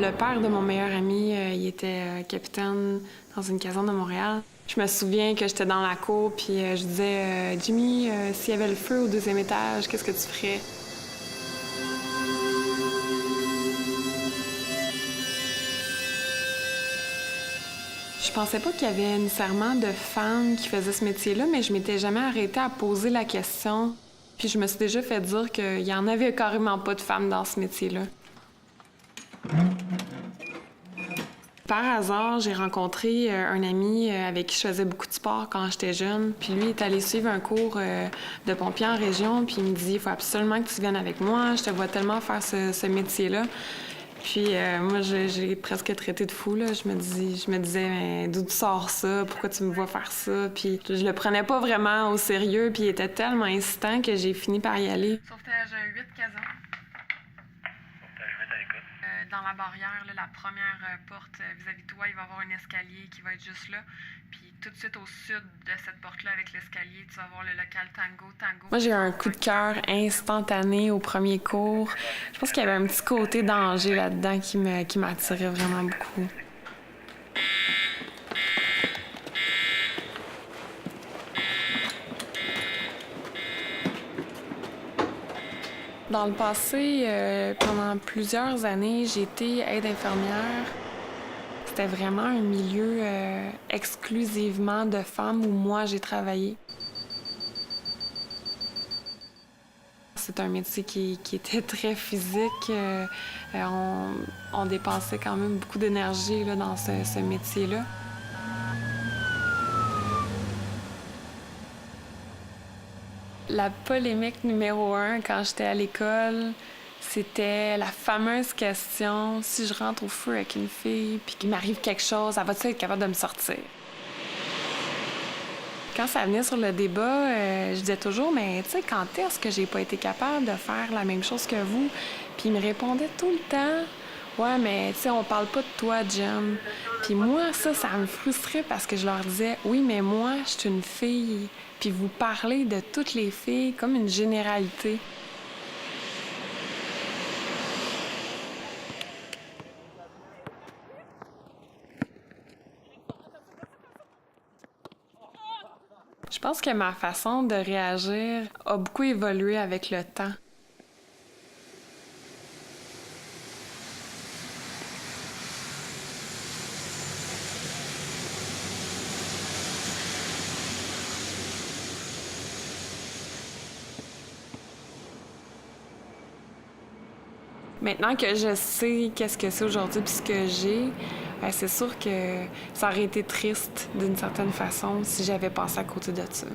Le père de mon meilleur ami, il était capitaine dans une caserne de Montréal. Je me souviens que j'étais dans la cour, puis je disais Jimmy, s'il y avait le feu au deuxième étage, qu'est-ce que tu ferais? Je pensais pas qu'il y avait nécessairement de femmes qui faisaient ce métier-là, mais je m'étais jamais arrêtée à poser la question. Puis je me suis déjà fait dire qu'il y en avait carrément pas de femmes dans ce métier-là. Par hasard, j'ai rencontré un ami avec qui je faisais beaucoup de sport quand j'étais jeune. Puis lui est allé suivre un cours de pompier en région. Puis il me dit, il faut absolument que tu viennes avec moi. Je te vois tellement faire ce métier-là. Puis moi, j'ai presque traité de fou, là. Je me disais, mais d'où tu sors ça? Pourquoi tu me vois faire ça? Puis je le prenais pas vraiment au sérieux. Puis il était tellement insistant que j'ai fini par y aller. Sauvetage 8 Kazan. Dans la barrière, là, la première porte vis-à-vis de toi, il va y avoir un escalier qui va être juste là. Puis tout de suite au sud de cette porte-là, avec l'escalier, tu vas voir le local Tango. Moi, j'ai eu un coup de cœur instantané au premier cours. Je pense qu'il y avait un petit côté danger là-dedans qui m'attirait vraiment beaucoup. Dans le passé, pendant plusieurs années, j'ai été aide-infirmière. C'était vraiment un milieu exclusivement de femmes où moi j'ai travaillé. C'est un métier qui était très physique. On dépensait quand même beaucoup d'énergie là, dans ce métier-là. La polémique numéro 1 quand j'étais à l'école, c'était la fameuse question « Si je rentre au feu avec une fille puis qu'il m'arrive quelque chose, elle va-t-elle être capable de me sortir? » Quand ça venait sur le débat, je disais toujours « Mais tu sais, quand est-ce que j'ai pas été capable de faire la même chose que vous? » Puis ils me répondaient tout le temps « Ouais, mais tu sais, on parle pas de toi, Jen. » Puis moi, ça me frustrait parce que je leur disais « Oui, mais moi, je suis une fille. » Puis vous parlez de toutes les filles comme une généralité. Je pense que ma façon de réagir a beaucoup évolué avec le temps. Maintenant que je sais qu'est-ce que c'est aujourd'hui puis ce que j'ai, c'est sûr que ça aurait été triste d'une certaine façon si j'avais passé à côté de ça.